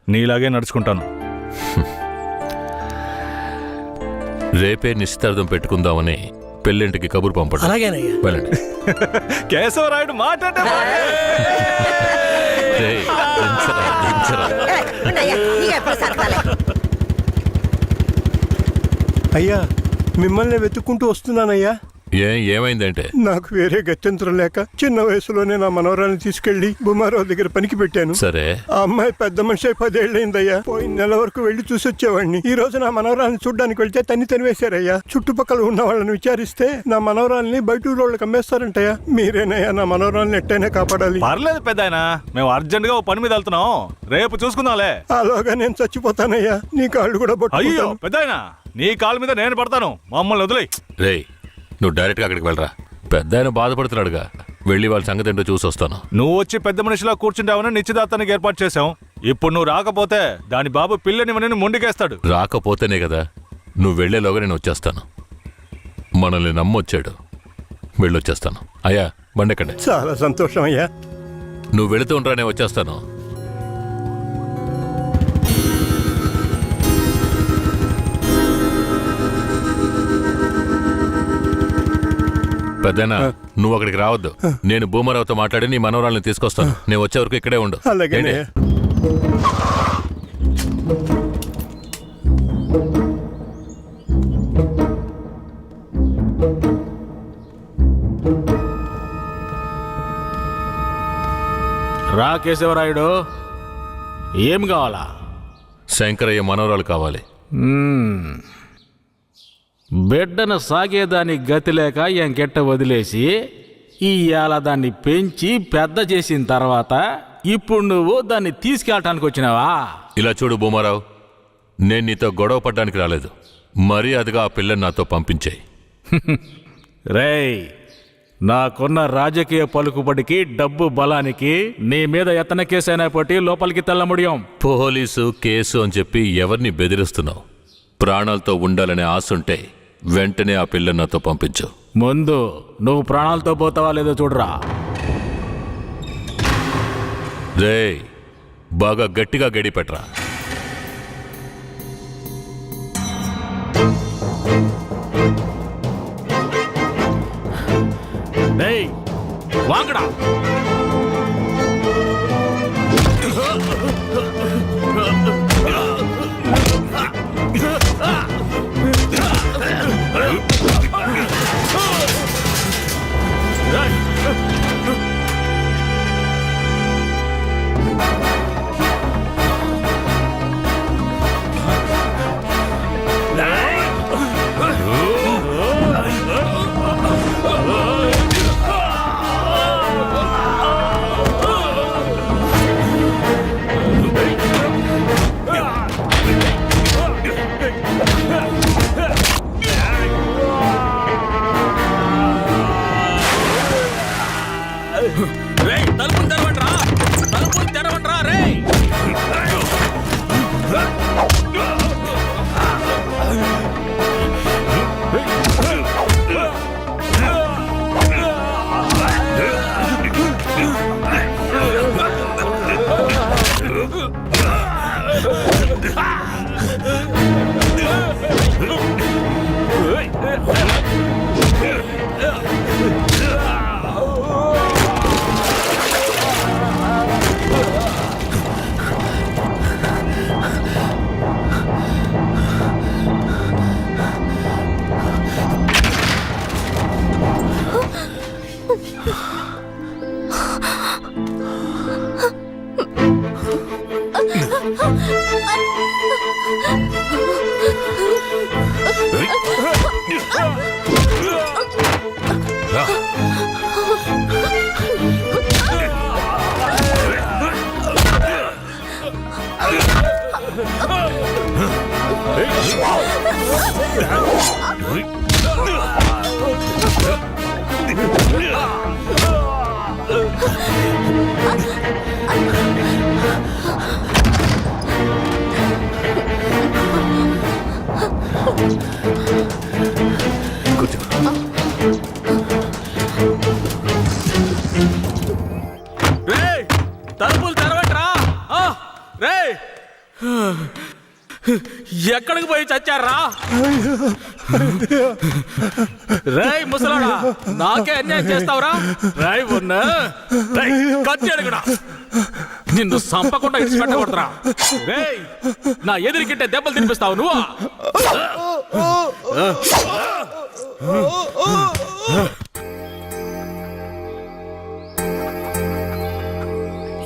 నీలాగే నడుచుకుంటాను. రేపే నిశ్చితార్థం పెట్టుకుందామని పెళ్ళింటికి కబురు పంపండి. అలాగేనయ్యా. వెళ్ళండి. కేశవరాయుడు మాట్లాడే రేయ్, దించరా, దించరా. అయ్యా, మిమ్మల్ని వెతుక్కుంటూ వస్తున్నానయ్యా. ఏమైందంటే నాకు వేరే గత్యంతరం లేక చిన్న వయసులోనే నా మనవరాన్ని తీసుకెళ్లి బుమారావు దగ్గర పనికి పెట్టాను. సరే, ఆ అమ్మాయి పెద్ద మనిషి 10 ఏళ్ళైందయ్యా. పోయిన నెల వరకు వెళ్లి చూసొచ్చేవాడిని. ఈ రోజు నా మనవరాన్ని చూడ్డానికి వెళ్తే తనివేశారయ్యా. చుట్టుపక్కల ఉన్న వాళ్ళని విచారిస్తే నా మనవరాల్ని బయట ఊళ్ళకి అమ్మేస్తారంటయ్యా. మీరేనయ్యా నా మనవరాల్ని ఎట్టయినా కాపాడాలి. పర్లేదు పెద్దాయన, మేము అర్జెంట్ గా ఓ పని మీద వెళ్తున్నాం, రేపు చూసుకుందాంలే. అలాగా నేను చచ్చిపోతానయ్యా. నీ కాళ్ళు కూడా అయ్యో పెద్దాయన, నీ కాళ్ళ మీద నేను పడతాను, మమ్మల్ని వదిలే. రేయ్, నువ్వు డైరెక్ట్గా అక్కడికి వెళ్ళరా. పెద్ద ఆయన బాధపడుతున్నాడుగా, వెళ్ళి వాళ్ళ సంగతి ఏంటో చూసి వస్తాను. నువ్వు వచ్చి పెద్ద మనిషిలా కూర్చుంటావని నిశ్చితార్థానికి ఏర్పాటు చేశాం. ఇప్పుడు నువ్వు రాకపోతే దాని బాబు పిల్లని మొండికేస్తాడు. రాకపోతేనే కదా, నువ్వు వెళ్లేలోగా నేను వచ్చేస్తాను. మనల్ని నమ్మొచ్చాడు, వెళ్ళొచ్చేస్తాను. అయ్యా, బండెక్కండి. చాలా సంతోషం అయ్యా. నువ్వు వెళుతూ ఉండరా, నేను వచ్చేస్తాను. పెద్దనా, నువ్వు అక్కడికి రావద్దు. నేను భూమరావుతో మాట్లాడి నీ మనవరాల్ని తీసుకొస్తాను. నేను వచ్చే వరకు ఇక్కడే ఉండు. అలాగే. రా కేశవరాయుడు, ఏం కావాలా? శంకరయ్య మనవరాలు కావాలి. బిడ్డను సాగేదాని గతి లేక ఎంకెట్ట వదిలేసి ఇవాళ దాన్ని పెంచి పెద్ద చేసిన తర్వాత ఇప్పుడు నువ్వు దాన్ని తీసుకెళ్ళటానికి వచ్చినావా? ఇలా చూడు భూమారావు, నేను నీతో గొడవ పడ్డానికి రాలేదు. మర్యాదగా ఆ పిల్లని నాతో పంపించేయి. రేయ్, నాకున్న రాజకీయ పలుకుబడికి డబ్బు బలానికి నీ మీద ఎత్తన కేసైనా పట్టి లోపలికి తెల్ల ముడియం. పోలీసు కేసు అని చెప్పి ఎవరిని బెదిరిస్తున్నావు? ప్రాణాలతో ఉండాలనే ఆశుంటే వెంటనే ఆ పిల్లని నాతో పంపించు. ముందు నువ్వు ప్రాణాలతో పోతావా లేదో చూడరా. రేయ్, బాగా గట్టిగా గడి పెట్టరా. రేయ్, వాంగడా. ఎక్కడికి పోయి చచ్చారా? రేయ్ ముసలాడా, నాకే అన్యాయం చేస్తావురా? రాయ్ ఉన్నా కత్తి అడుగుడా, నిన్ను సంపకుండా ఇచ్చిపెట్టకూడదురా. రేయ్, నా ఎదురుకింటే దెబ్బలు తినిపిస్తావు నువ్వు.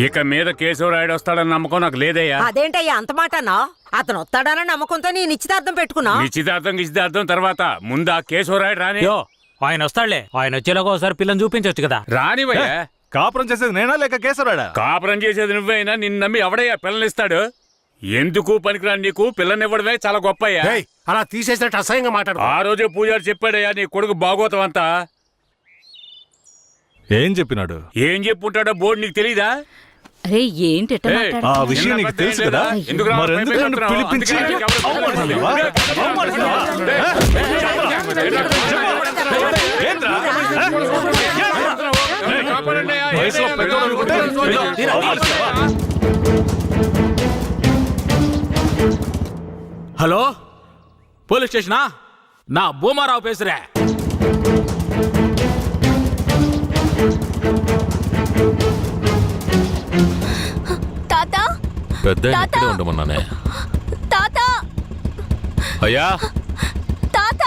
ఇక మీద కేశవరాయుడు వస్తాడని నమ్మకం నాకు లేదయ్యా. అదేంటయ్యా అంత మాటనా? అతను వస్తాడన్న నమ్మకంతో నీ నిశ్చితార్థం పెట్టుకున్నా. నిశ్చితార్థం తర్వాత ముందు ఆ కేశవరాయుడు రాని. ఆయన వస్తాడులే. ఆయన వచ్చేలాగా ఒకసారి పిల్లని చూపించొచ్చు కదా. రానివయ్యా. కాపురం చేసేది నేనా లేక కేశవరాడా? కాపురం చేసేది నువ్వైనా నిన్ను నమ్మి ఎవడయ్యా పిల్లనిస్తాడు? ఎందుకు పనికిరాని నీకు పిల్లనివ్వడమే చాలా గొప్పయ్యా. అలా తీసేసినట్టు అసహ్యంగా మాట్లాడు. ఆ రోజే పూజారి చెప్పాడయ్యా నీ కొడుకు భాగవతం అంతా. ఏం చెప్పినాడు? ఏం చెప్పుంటాడో బోర్డు నీకు తెలీదా? అరే ఏంటి ఎట్ట ఏయ్, మాట్లాడుతున్నావ్? ఆ విషయం నీకు తెలుసు కదా? ఎందుకురా మరెందుకు నన్ను భయపెడుతున్నావు? పిలిపించి అందుకే నీకు ఎవరు అవమానిస్తావా? అవమానిస్తావా? ఏంట్రా? కాపాడండి అయ్యా. వయసులో పెద్దోడు అనుకుంటే అవమానిస్తావా? Hello, police స్టేషనా? నా భూమారావు పేసురే. తాత పెద్ద ఇక్కడే ఉండమన్నానే. తాత అయ్యా, తాత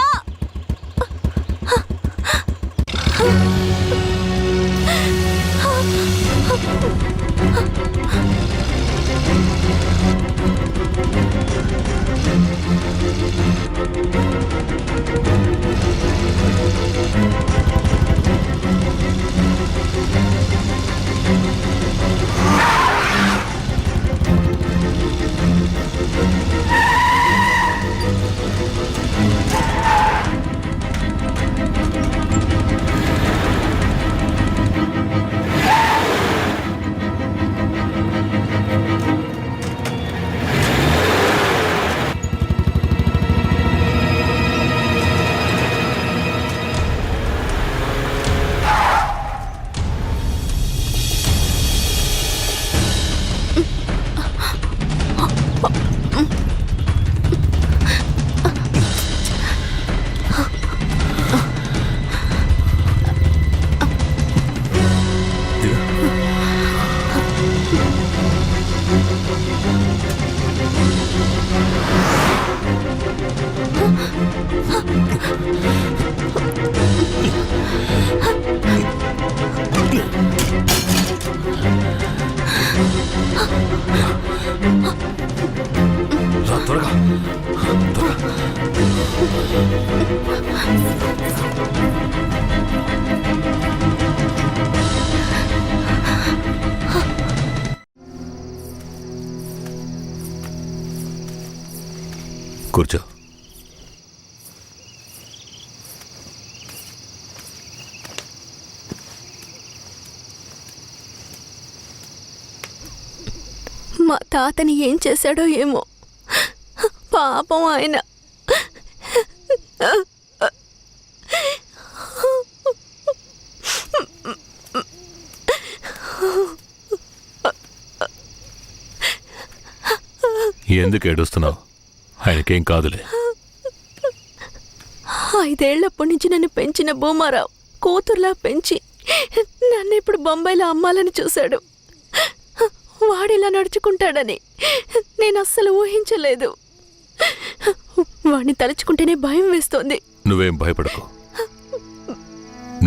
త్వరగా కూర్చో. మా తాతని ఏం చేశాడో ఏమో, పాపం ఆయన. ఎందుకు ఏడుస్తున్నావు? ఆయనకేం కాదులే. 5 ఏళ్లప్పటి నుంచి నన్ను పెంచిన భూమారావు కూతుర్లా పెంచి నన్ను ఇప్పుడు బొంబాయిలో అమ్మాలని చూశాడు. వాడిలా నడుచుకుంటాడని నేను అస్సలు ఊహించలేదు. వాడిని తలుచుకుంటేనే భయం వేస్తోంది. నువ్వేం భయపడకు.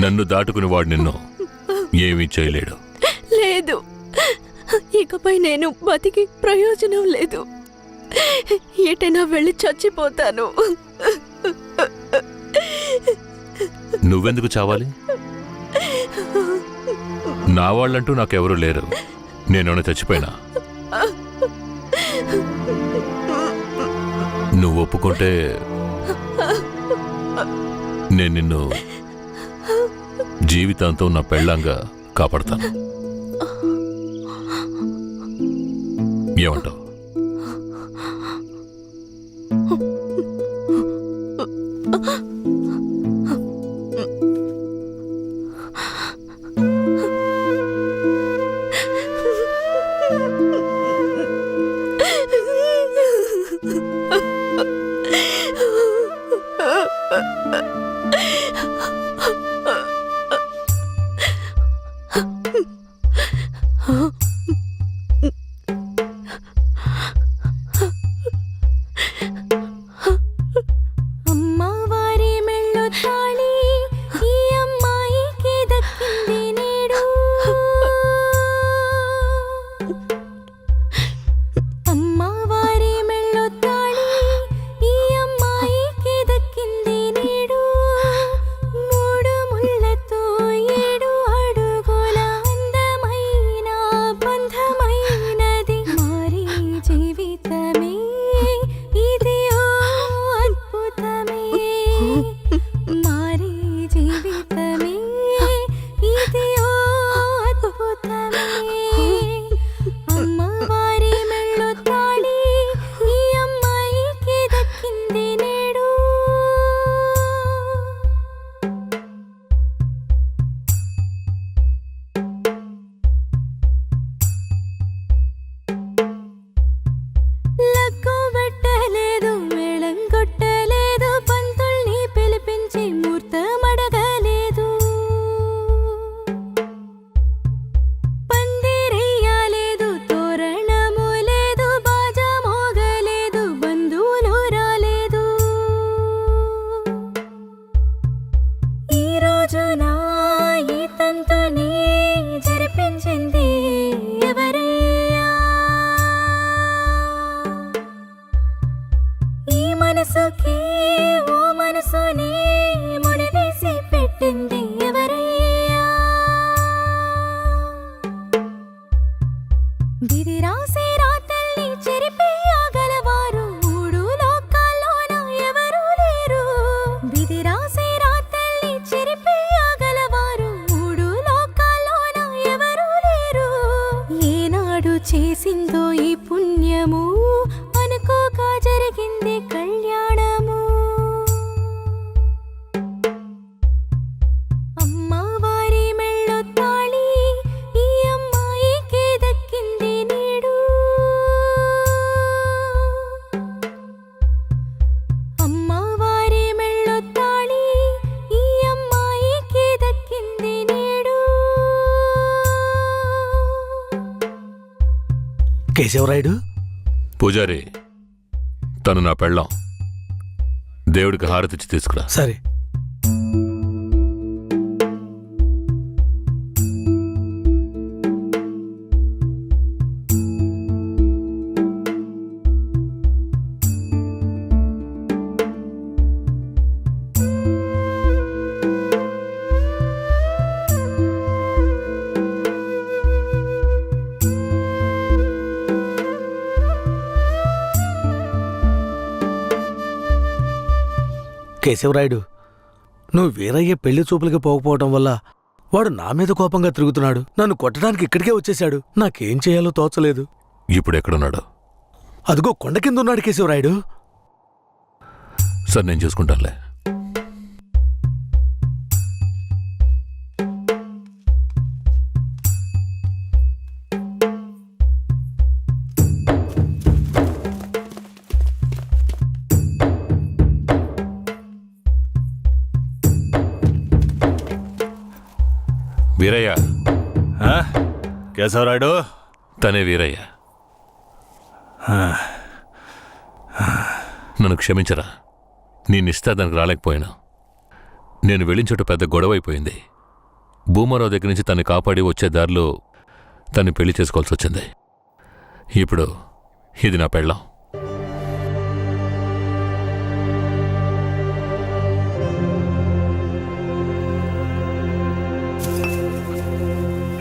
నన్ను దాటుకుని వాడు నిన్ను ఏమీ చేయలేడు. లేదు, ఇకపై నేను బతికి ప్రయోజనం లేదు. ఎటైనా వెళ్ళి చచ్చిపోతాను. నువ్వెందుకు చావాలి? నా వాళ్ళంటూ నాకెవరూ లేరు. నేను చచ్చిపోయినా నువ్వు ఒప్పుకుంటే నేను నిన్ను జీవితాంతం నా పెళ్ళంగా కాపాడతాను. ఏమంటావు? మనసుకి ఓ మనసుని ముడివేసి పెట్టింది ఎవరయ్యా విధి రాసే రాతల్ని చెరిపేయగలవారు మూడు లోకాల్లోన ఎవరూ లేరు విధి రాసే రాతల్ని చెరిపేయగలవారు మూడు లోకాల్లోన ఎవరూ లేరు ఏనాడు చేసిందో ఈ పుణ్యము అనుకోగా జరిగింది కళ్యాణము అమ్మవారి మెళ్ళో తాళి ఈ అమ్మాయికే దక్కింది నేడు అమ్మవారి మెళ్ళో తాళి ఈ అమ్మాయికే దక్కింది నేడు కేశవరాయుడు పూజారి, తను నా పెళ్ళాం. దేవుడికి హారతిచ్చి తీసుకురా. సరే. కేశవరాయుడు, నువ్వు వీరయ్య పెళ్లి చూపులకి పోకపోవటం వల్ల వాడు నా మీద కోపంగా తిరుగుతున్నాడు. నన్ను కొట్టడానికి ఇక్కడికే వచ్చేశాడు. నాకేం చేయాలో తోచలేదు. ఇప్పుడు ఎక్కడున్నాడు? అదిగో కొండ కింద ఉన్నాడు కేశవరాయుడు. సరే, నేను చూసుకుంటానులే. వీరయ్య. కేశవరాయుడు, తనే వీరయ్య. నన్ను క్షమించరా. నేనిస్తా దానికి రాలేకపోయాను. నేను వెళ్ళిన చోట పెద్ద గొడవ అయిపోయింది. భూమారావు దగ్గర నుంచి తన్ని కాపాడి వచ్చే దారిలో తన్ని పెళ్లి చేసుకోవాల్సి వచ్చింది. ఇప్పుడు ఇది నా పెళ్ళాం.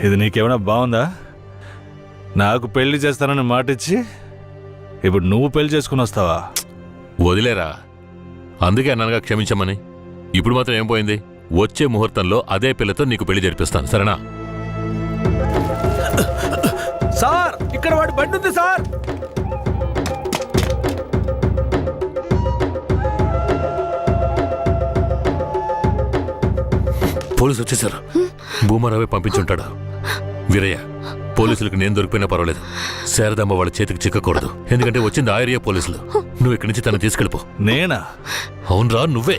ఇది నీకేమైనా బాగుందా? నాకు పెళ్లి చేస్తానని మాటిచ్చి ఇప్పుడు నువ్వు పెళ్లి చేసుకుని వస్తావా? వదిలేరా. అందుకే అన్నానుగా క్షమించమని. ఇప్పుడు మాత్రం ఏం పోయింది? వచ్చే ముహూర్తంలో అదే పిల్లతో నీకు పెళ్లి జరిపిస్తాను, సరేనా? సార్, ఇక్కడ వాడి బండి ఉంది సార్. పోలీసు వచ్చేసారు. భూమారావే పంపించుంటాడు. వీరయ్య, పోలీసులకు నేను దొరికిపోయినా పర్వాలేదు. శారదమ్మ వాళ్ళ చేతికి చిక్కకూడదు. ఎందుకంటే వచ్చింది ఆ ఏరియా పోలీసులు. నువ్వు ఇక్కడి నుంచి తను తీసుకెళ్ళిపో. నేనా? అవునరా, నువ్వే.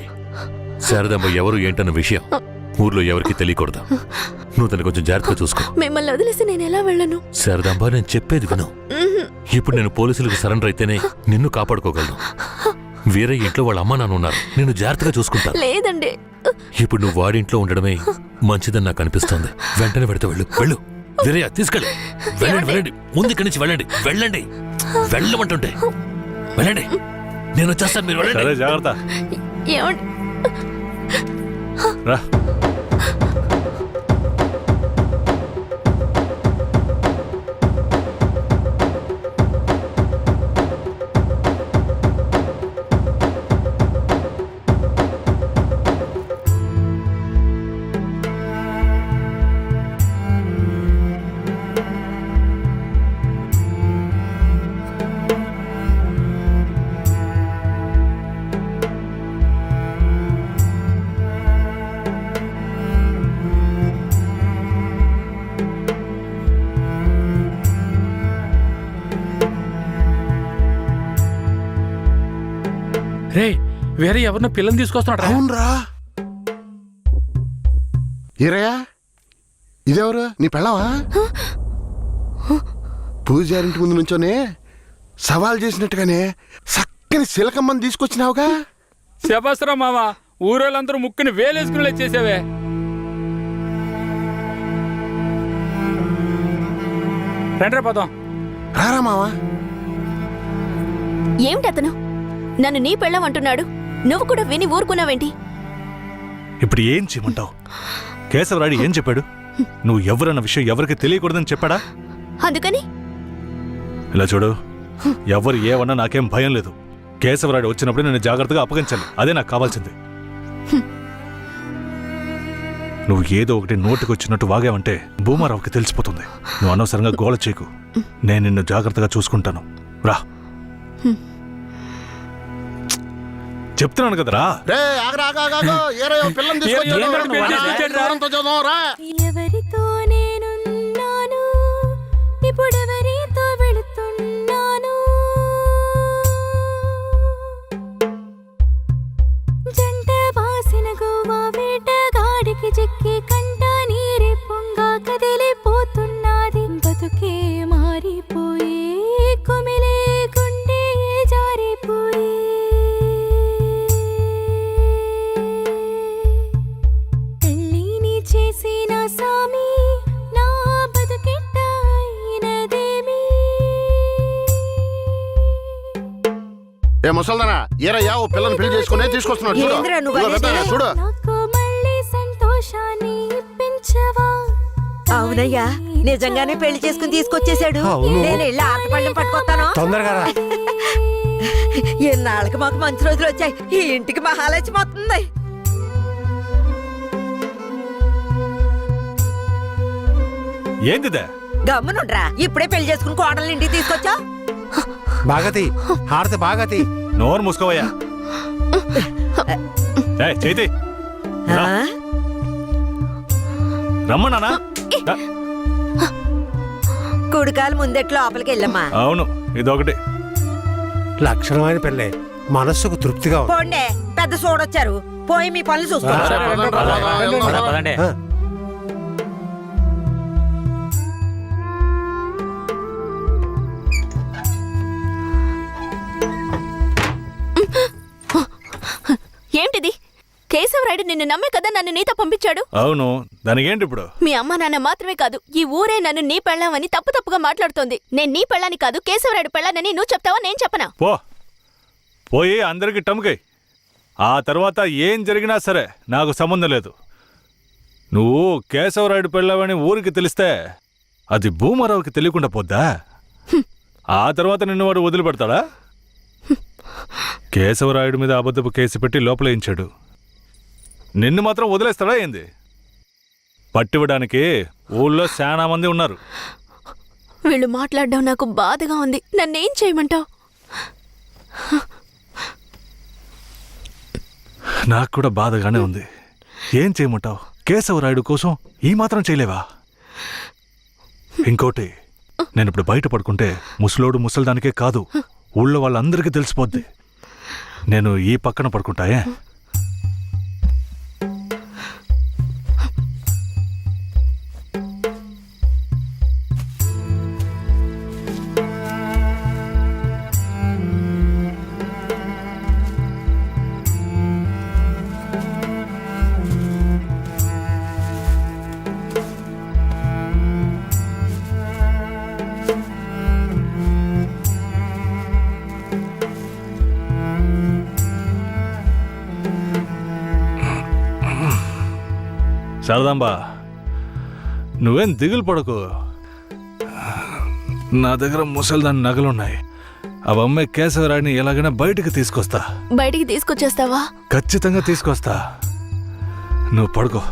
శారదమ్మ ఎవరు ఏంటన్న విషయం ఊర్లో ఎవరికి తెలియకూడదు. నువ్వు తను కొంచెం జాగ్రత్తగా చూసుకో. మిమ్మల్ని వదిలేసి నేను ఎలా వెళ్ళను? శారదాంబ, నేను చెప్పేది విను. ఇప్పుడు నేను పోలీసులకు సరెండర్ అయితేనే నిన్ను కాపాడుకోగలను. వేరే ఇంట్లో వాళ్ళ అమ్మ నాన్న ఉన్నారు. నేను జాగ్రత్తగా చూసుకుంటాను. లేదండి. ఇప్పుడు నువ్వు వాడింట్లో ఉండడమే మంచిదని నాకు అనిపిస్తోంది. వెంటనే పెడితే వెళ్ళు. వెళ్ళు వీరయ్య, తీసుకెళ్ళు. వెళ్ళండి, వెళ్ళండి. ముందు ఇక్కడి నుంచి వెళ్ళండి. వెళ్ళండి, వెళ్ళమంటుంటే వెళ్ళండి. నేను వచ్చేస్తాను, మీరు వెళ్ళండి. సరే, జాగ్రత్త. ఏమండి? రా. రే, వేరే ఎవరినో పిల్లని తీసుకొస్తున్నాడు. అవునరా. ఈరయ్యా, ఇదెవరు? నీ పెళ్ళావా? పూజారింటి ముందు నుంచోనే సవాల్ చేసినట్టుగానే చక్కని శిలకమ్మని తీసుకొచ్చినావుగా. శబాస్రా మామ, ఊరోళ్ళందరూ ముక్కుని వేలేసుకునేలా చేసావే. రండ్రా పోదాం. రారా మావా. ఏమిటి అతను? నన్ను నీ పెళ్ళం అంటున్నాడు. నువ్వు కూడా విని ఊరుకున్నావేంటి? ఇప్పుడు ఏం చేయమంటావు? కేశవరాయుడు ఏం చెప్పాడు? నువ్వు ఎవరన్న విషయం ఎవరికి తెలియకూడదని చెప్పాడా? అందుకని ఇలా చూడు, ఎవరు ఏమన్నా నాకేం భయం లేదు. కేశవరాయుడు వచ్చినప్పుడు నేను జాగ్రత్తగా అప్పగించాలి. అదే నాకు కావాల్సింది. నువ్వు ఏదో ఒకటి నోటికి వచ్చినట్టు వాగావంటే భూమారావుకి తెలిసిపోతుంది. నువ్వు అనవసరంగా గోల చేయకు. నేను నిన్ను జాగ్రత్తగా చూసుకుంటాను. రా, చెప్తున్నాను కదరా. రే ఆగరా ఆగాగాగో, ఏరయ్య పిల్లని తీసుకొచ్చాడు. ఏంట్రా నువ్వు రా, తీసుకొచ్చాడురా? ఎవరంతో చదువు, రా. ఎవరితో నేనున్నాను, ఇప్పుడెవరితో వెళుతున్నాను? జంట బాసిన గోవా వేటగాడికి చిక్కి కంట నీరే పొంగా కదిలిపోతున్నది. బతుకే మారిపోయే, కుమిలే గుండె జారిపోయే. పెళ్ళిని చేసిన సామి నా బతుకెట్ట అయినదేమి? ఏ ముసల్దానా, ఏరయ్యా ఓ పిల్లని పెళ్లి చేసుకునే తీసుకొస్తున్నాడు. చూడు. ఏందిరా నువ్వు ఇదిగో అనేది? పెద్దయ్య, చూడు. నాకు మళ్ళీ సంతోషాన్ని ఇప్పించవా? అవునయ్యా, నిజంగానే పెళ్లి చేసుకుని తీసుకొచ్చేసాడు. నేను వెళ్ళి ఆటపళ్ళం పట్టుకొస్తాను. తొందరగా రా. ఎన్నాళ్ళకి మాకు మంచి రోజులు వచ్చాయి. ఈ ఇంటికి మహాలక్ష్మి వస్తుంది. ఏందిదే? గమ్మునుండ్రా, ఇప్పుడే పెళ్లి చేసుకుని కోడల్ని ఇంటికి తీసుకొచ్చా. బాగతి హారతి బాగతి. నోరు మూసుకోవయ్యా. చేతి రమ్మన్నానా? కుడికాలు ముందెట్లు లోపలికి వెళ్ళమ్మా. అవును, ఇదొకటి. లక్షణమైన పెళ్ళే, మనస్సుకు తృప్తిగా ఉంది. పోండే, పెద్ద సోడొచ్చారు. పోయి మీ పనులు చూసుకోండి. సరే, పదండి రా, వెళ్దాం. పదండి. ఏంటిది? కేశవరాయుడు నిన్ను నమ్మే కదా నన్ను నీతో పంపించాడు. అవును, దానికేంటి ఇప్పుడు? మీ అమ్మ నాన్న మాత్రమే కాదు, ఈ ఊరే నన్ను నీ పెళ్ళామని తప్పుగా మాట్లాడుతోంది. నేను నీ పెళ్ళాని కాదు, కేశవరాయుడు పెళ్ళానని నువ్వు చెప్తావా, నేను చెప్పనా? పోయి అందరికి టముకై. ఆ తర్వాత ఏం జరిగినా సరే నాకు సంబంధం లేదు. నువ్వు కేశవరాయుడు పెళ్ళావని ఊరికి తెలిస్తే అది భూమారావుకి తెలియకుండా పోద్దా? ఆ తర్వాత నిన్ను వాడు వదిలిపెడతాడా? కేశవరాయుడు మీద అబద్ధపు కేసు పెట్టి లోపలేయించాడు. నిన్ను మాత్రం వదిలేస్తాడా ఏంది? పట్టివ్వడానికి ఊళ్ళో చాలా మంది ఉన్నారు. వీళ్ళు మాట్లాడడం నాకు బాధగా ఉంది. నన్నేం చేయమంటావు? నాకు కూడా బాధగానే ఉంది. ఏం చేయమంటావు? కేశవరాయుడు కోసం ఈ మాత్రం చేయలేవా? ఇంకోటి, నేను ఇప్పుడు బయట పడుకుంటే ముసలోడు ముసలిదానికే కాదు, ఊళ్ళో వాళ్ళందరికీ తెలిసిపోద్ది. నేను ఈ పక్కన పడుకుంటాయే. శారదాంబా, నువ్వేం దిగులు పడకు. నా దగ్గర ముసలిదాని నగలున్నాయి. అవమ్మే కేశవరాయుడిని ఎలాగైనా బయటికి తీసుకొస్తా. బయటికి తీసుకొచ్చేస్తావా? ఖచ్చితంగా తీసుకొస్తా. నువ్వు పడుకో.